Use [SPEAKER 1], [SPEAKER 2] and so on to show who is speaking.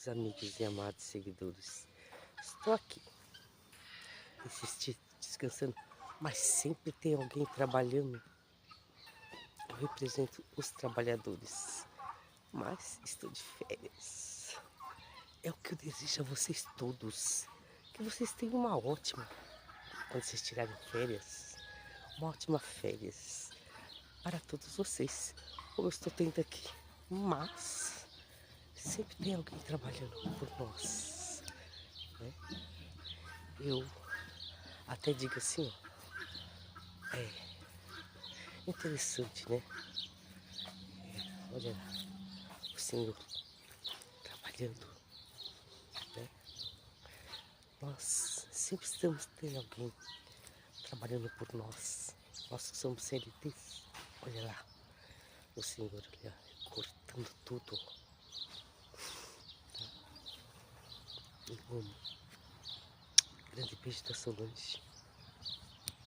[SPEAKER 1] queridos amigos e amados seguidores, estou aqui, descansando, mas sempre tem alguém trabalhando. Eu represento os trabalhadores, mas estou de férias. É o que eu desejo a vocês todos, que vocês tenham uma ótima, quando vocês tirarem férias, uma ótima férias para todos vocês, como eu estou tendo aqui, mas sempre tem alguém trabalhando por nós, né? Eu até digo assim, ó, é interessante, né? Olha lá, o Senhor trabalhando, né? Nós sempre estamos tendo alguém trabalhando por nós. Nós que somos CLTs, olha lá, o Senhor ali, ó, cortando tudo. Tá? E um grande beijo da Solange.